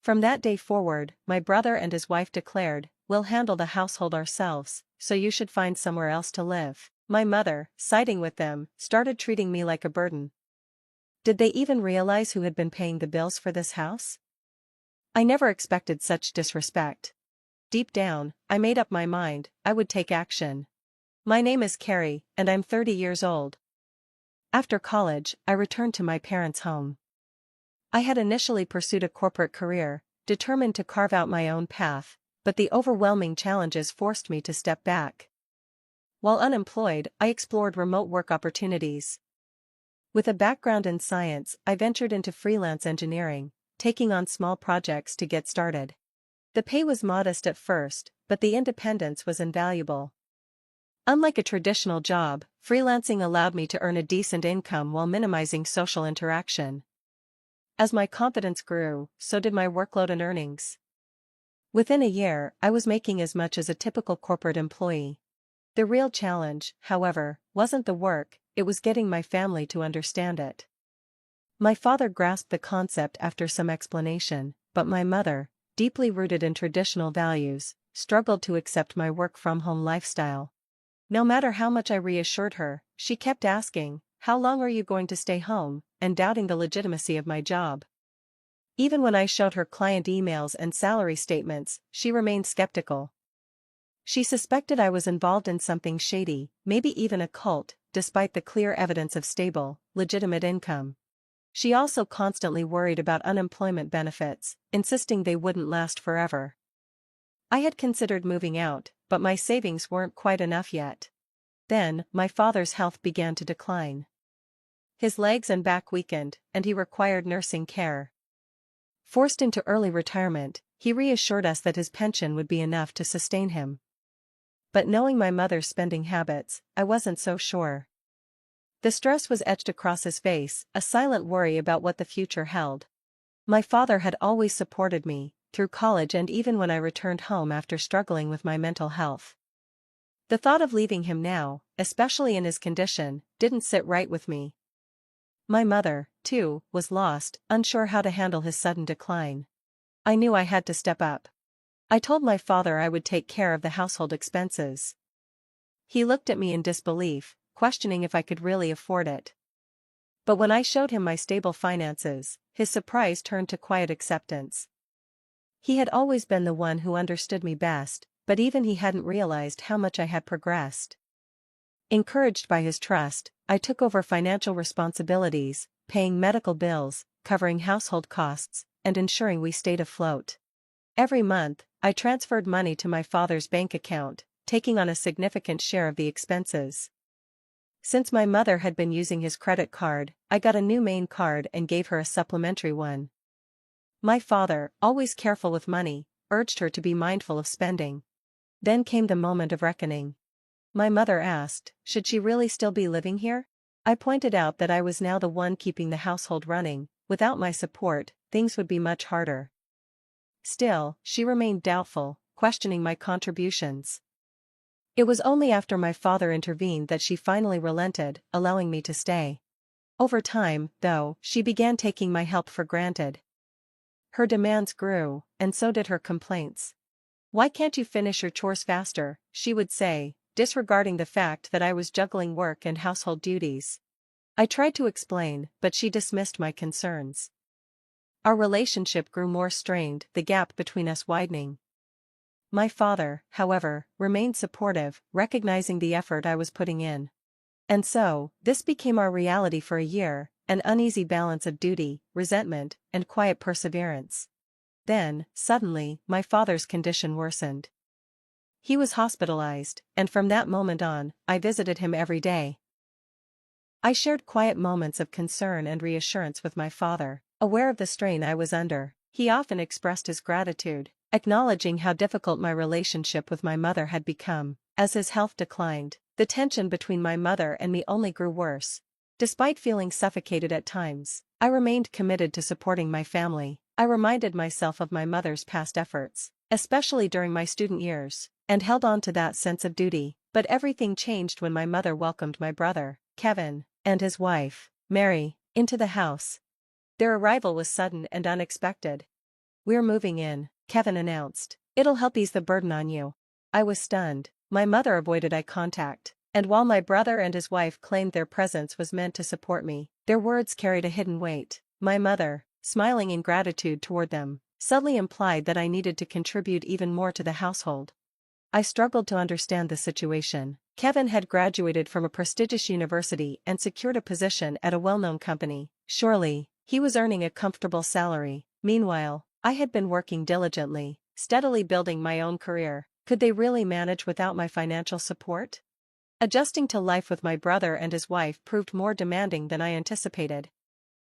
From that day forward, my brother and his wife declared, "We'll handle the household ourselves, so you should find somewhere else to live." My mother, siding with them, started treating me like a burden. Did they even realize who had been paying the bills for this house? I never expected such disrespect. Deep down, I made up my mind, I would take action. My name is Carrie, and I'm 30 years old. After college, I returned to my parents' home. I had initially pursued a corporate career, determined to carve out my own path, but the overwhelming challenges forced me to step back. While unemployed, I explored remote work opportunities. With a background in science, I ventured into freelance engineering, taking on small projects to get started. The pay was modest at first, but the independence was invaluable. Unlike a traditional job, freelancing allowed me to earn a decent income while minimizing social interaction. As my confidence grew, so did my workload and earnings. Within a year, I was making as much as a typical corporate employee. The real challenge, however, wasn't the work, it was getting my family to understand it. My father grasped the concept after some explanation, but my mother, deeply rooted in traditional values, struggled to accept my work-from-home lifestyle. No matter how much I reassured her, she kept asking, "How long are you going to stay home?" and doubting the legitimacy of my job. Even when I showed her client emails and salary statements, she remained skeptical. She suspected I was involved in something shady, maybe even a cult, despite the clear evidence of stable, legitimate income. She also constantly worried about unemployment benefits, insisting they wouldn't last forever. I had considered moving out, but my savings weren't quite enough yet. Then, my father's health began to decline. His legs and back weakened, and he required nursing care. Forced into early retirement, he reassured us that his pension would be enough to sustain him. But knowing my mother's spending habits, I wasn't so sure. The stress was etched across his face, a silent worry about what the future held. My father had always supported me, through college and even when I returned home after struggling with my mental health. The thought of leaving him now, especially in his condition, didn't sit right with me. My mother, too, was lost, unsure how to handle his sudden decline. I knew I had to step up. I told my father I would take care of the household expenses. He looked at me in disbelief, questioning if I could really afford it. But when I showed him my stable finances, his surprise turned to quiet acceptance. He had always been the one who understood me best, but even he hadn't realized how much I had progressed. Encouraged by his trust, I took over financial responsibilities, paying medical bills, covering household costs, and ensuring we stayed afloat. Every month, I transferred money to my father's bank account, taking on a significant share of the expenses. Since my mother had been using his credit card, I got a new main card and gave her a supplementary one. My father, always careful with money, urged her to be mindful of spending. Then came the moment of reckoning. My mother asked, should she really still be living here? I pointed out that I was now the one keeping the household running. Without my support, things would be much harder. Still, she remained doubtful, questioning my contributions. It was only after my father intervened that she finally relented, allowing me to stay. Over time, though, she began taking my help for granted. Her demands grew, and so did her complaints. "Why can't you finish your chores faster?" she would say, disregarding the fact that I was juggling work and household duties. I tried to explain, but she dismissed my concerns. Our relationship grew more strained, the gap between us widening. My father, however, remained supportive, recognizing the effort I was putting in. And so, this became our reality for a year, an uneasy balance of duty, resentment, and quiet perseverance. Then, suddenly, my father's condition worsened. He was hospitalized, and from that moment on, I visited him every day. I shared quiet moments of concern and reassurance with my father, aware of the strain I was under. He often expressed his gratitude, acknowledging how difficult my relationship with my mother had become. As his health declined, the tension between my mother and me only grew worse. Despite feeling suffocated at times, I remained committed to supporting my family. I reminded myself of my mother's past efforts, especially during my student years, and held on to that sense of duty. But everything changed when my mother welcomed my brother, Kevin, and his wife, Mary, into the house. Their arrival was sudden and unexpected. "We're moving in," Kevin announced. "It'll help ease the burden on you." I was stunned. My mother avoided eye contact, and while my brother and his wife claimed their presence was meant to support me, their words carried a hidden weight. My mother, smiling in gratitude toward them, subtly implied that I needed to contribute even more to the household. I struggled to understand the situation. Kevin had graduated from a prestigious university and secured a position at a well-known company. Surely, he was earning a comfortable salary. Meanwhile, I had been working diligently, steadily building my own career. Could they really manage without my financial support? Adjusting to life with my brother and his wife proved more demanding than I anticipated.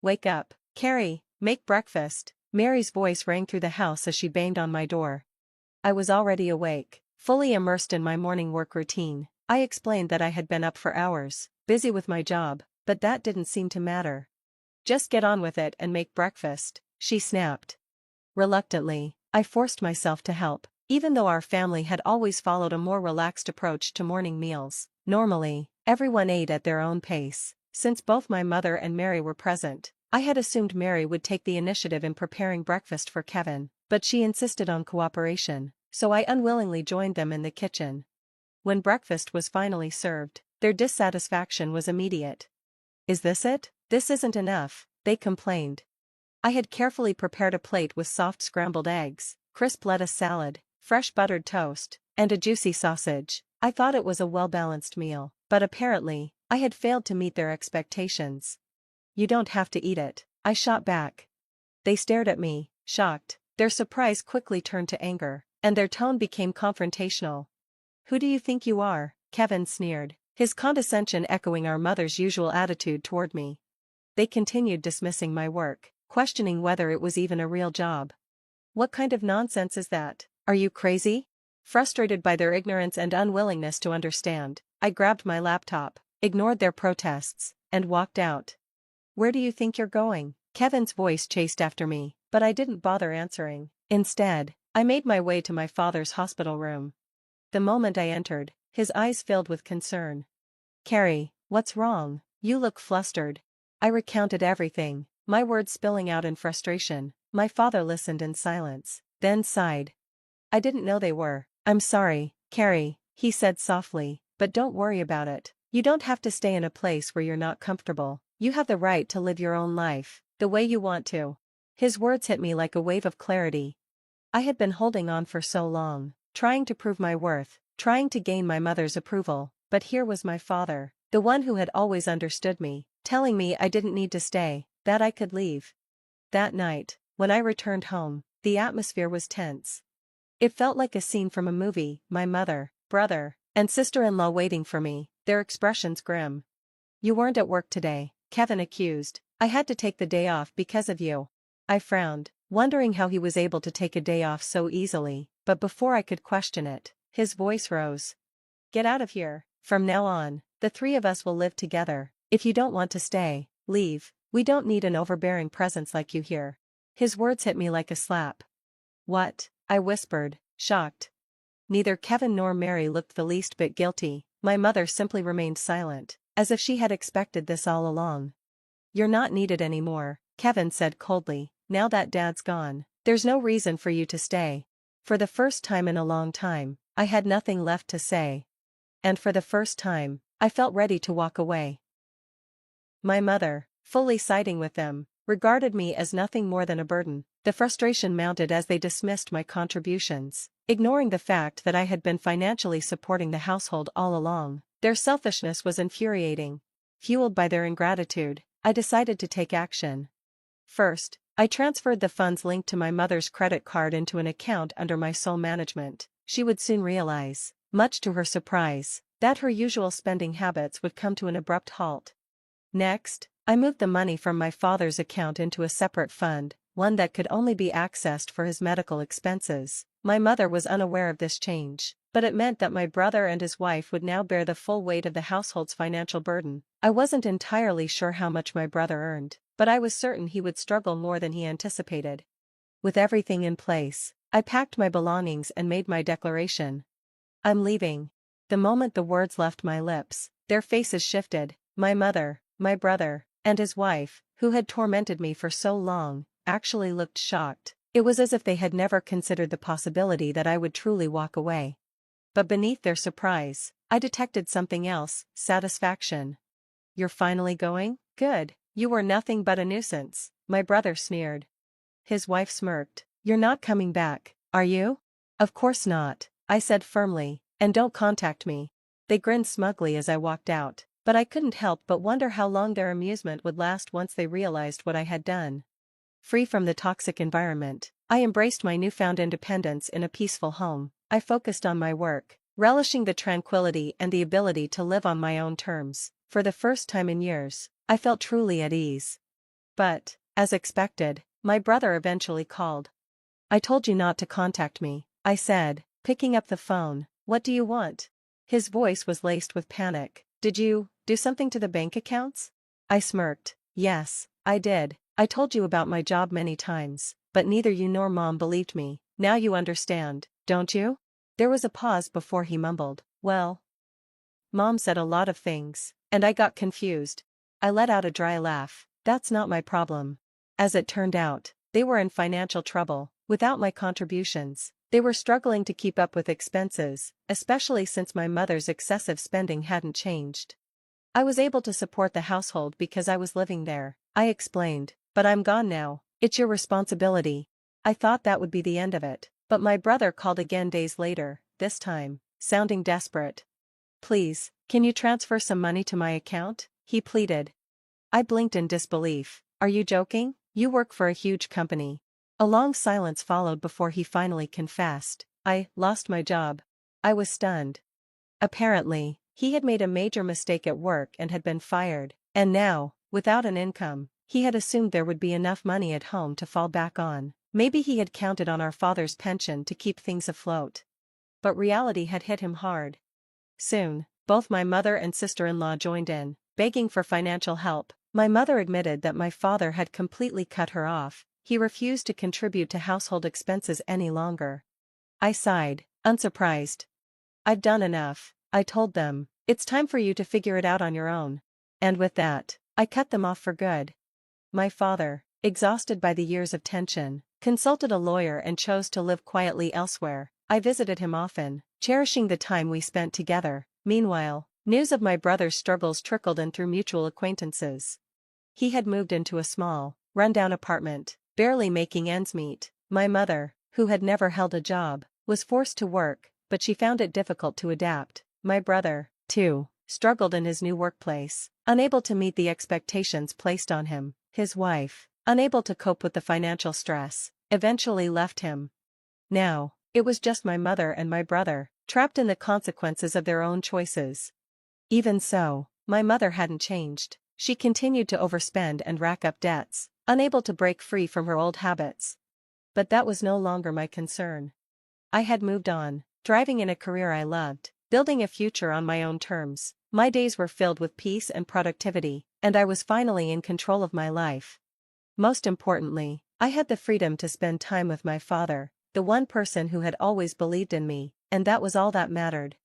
"Wake up, Carrie, make breakfast." Mary's voice rang through the house as she banged on my door. I was already awake, fully immersed in my morning work routine. I explained that I had been up for hours, busy with my job, but that didn't seem to matter. "Just get on with it and make breakfast," she snapped. Reluctantly, I forced myself to help, even though our family had always followed a more relaxed approach to morning meals. Normally, everyone ate at their own pace. Since both my mother and Mary were present, I had assumed Mary would take the initiative in preparing breakfast for Kevin, but she insisted on cooperation, so I unwillingly joined them in the kitchen. When breakfast was finally served, their dissatisfaction was immediate. "Is this it? This isn't enough," they complained. I had carefully prepared a plate with soft scrambled eggs, crisp lettuce salad, fresh buttered toast, and a juicy sausage. I thought it was a well-balanced meal, but apparently, I had failed to meet their expectations. "You don't have to eat it," I shot back. They stared at me, shocked. Their surprise quickly turned to anger, and their tone became confrontational. "Who do you think you are?" Kevin sneered, his condescension echoing our mother's usual attitude toward me. They continued dismissing my work, questioning whether it was even a real job. "What kind of nonsense is that? Are you crazy?" Frustrated by their ignorance and unwillingness to understand, I grabbed my laptop, ignored their protests, and walked out. "Where do you think you're going?" Kevin's voice chased after me, but I didn't bother answering. Instead, I made my way to my father's hospital room. The moment I entered, his eyes filled with concern. "Carrie, what's wrong? You look flustered." I recounted everything, my words spilling out in frustration. My father listened in silence, then sighed. "I didn't know they were." "I'm sorry, Carrie," he said softly, "but don't worry about it. You don't have to stay in a place where you're not comfortable. You have the right to live your own life, the way you want to." His words hit me like a wave of clarity. I had been holding on for so long, trying to prove my worth, trying to gain my mother's approval, but here was my father, the one who had always understood me, telling me I didn't need to stay, that I could leave. That night, when I returned home, the atmosphere was tense. It felt like a scene from a movie, my mother, brother, and sister-in-law waiting for me, their expressions grim. "You weren't at work today," Kevin accused. "I had to take the day off because of you." I frowned, wondering how he was able to take a day off so easily, but before I could question it, his voice rose. "Get out of here. From now on, the three of us will live together. If you don't want to stay, leave. We don't need an overbearing presence like you here." His words hit me like a slap. "What?" I whispered, shocked. Neither Kevin nor Mary looked the least bit guilty. My mother simply remained silent, as if she had expected this all along. "You're not needed anymore," Kevin said coldly. "Now that Dad's gone, there's no reason for you to stay." For the first time in a long time, I had nothing left to say. And for the first time, I felt ready to walk away. My mother, fully siding with them, regarded me as nothing more than a burden. The frustration mounted as they dismissed my contributions, ignoring the fact that I had been financially supporting the household all along. Their selfishness was infuriating. Fueled by their ingratitude, I decided to take action. First, I transferred the funds linked to my mother's credit card into an account under my sole management. She would soon realize, much to her surprise, that her usual spending habits would come to an abrupt halt. Next, I moved the money from my father's account into a separate fund, one that could only be accessed for his medical expenses. My mother was unaware of this change, but it meant that my brother and his wife would now bear the full weight of the household's financial burden. I wasn't entirely sure how much my brother earned, but I was certain he would struggle more than he anticipated. With everything in place, I packed my belongings and made my declaration. "I'm leaving." The moment the words left my lips, their faces shifted. My mother, my brother, and his wife, who had tormented me for so long, actually looked shocked. It was as if they had never considered the possibility that I would truly walk away. But beneath their surprise, I detected something else: satisfaction. "You're finally going? Good. You were nothing but a nuisance," my brother sneered. His wife smirked. "You're not coming back, are you?" "Of course not," I said firmly, "and don't contact me." They grinned smugly as I walked out, but I couldn't help but wonder how long their amusement would last once they realized what I had done. Free from the toxic environment, I embraced my newfound independence in a peaceful home. I focused on my work, relishing the tranquility and the ability to live on my own terms. For the first time in years, I felt truly at ease. But, as expected, my brother eventually called. "I told you not to contact me," I said, picking up the phone. "What do you want?" His voice was laced with panic. "Did you do something to the bank accounts?" I smirked. "Yes, I did. I told you about my job many times, but neither you nor Mom believed me. Now you understand, don't you?" There was a pause before he mumbled, "Well, Mom said a lot of things, and I got confused." I let out a dry laugh. "That's not my problem." As it turned out, they were in financial trouble. Without my contributions, they were struggling to keep up with expenses, especially since my mother's excessive spending hadn't changed. "I was able to support the household because I was living there," I explained, "but I'm gone now. It's your responsibility." I thought that would be the end of it, but my brother called again days later, this time, sounding desperate. "Please, can you transfer some money to my account?" he pleaded. I blinked in disbelief. "Are you joking? You work for a huge company." A long silence followed before he finally confessed, "I lost my job." I was stunned. Apparently, he had made a major mistake at work and had been fired, and now, without an income, he had assumed there would be enough money at home to fall back on. Maybe he had counted on our father's pension to keep things afloat. But reality had hit him hard. Soon, both my mother and sister-in-law joined in, begging for financial help. My mother admitted that my father had completely cut her off. He refused to contribute to household expenses any longer. I sighed, unsurprised. "I've done enough," I told them. "It's time for you to figure it out on your own." And with that, I cut them off for good. My father, exhausted by the years of tension, consulted a lawyer and chose to live quietly elsewhere. I visited him often, cherishing the time we spent together. Meanwhile, news of my brother's struggles trickled in through mutual acquaintances. He had moved into a small, run-down apartment, barely making ends meet. My mother, who had never held a job, was forced to work, but she found it difficult to adapt. My brother, too, struggled in his new workplace, unable to meet the expectations placed on him. His wife, unable to cope with the financial stress, eventually left him. Now, it was just my mother and my brother, trapped in the consequences of their own choices. Even so, my mother hadn't changed. She continued to overspend and rack up debts, unable to break free from her old habits. But that was no longer my concern. I had moved on, driving in a career I loved, building a future on my own terms. My days were filled with peace and productivity, and I was finally in control of my life. Most importantly, I had the freedom to spend time with my father, the one person who had always believed in me, and that was all that mattered.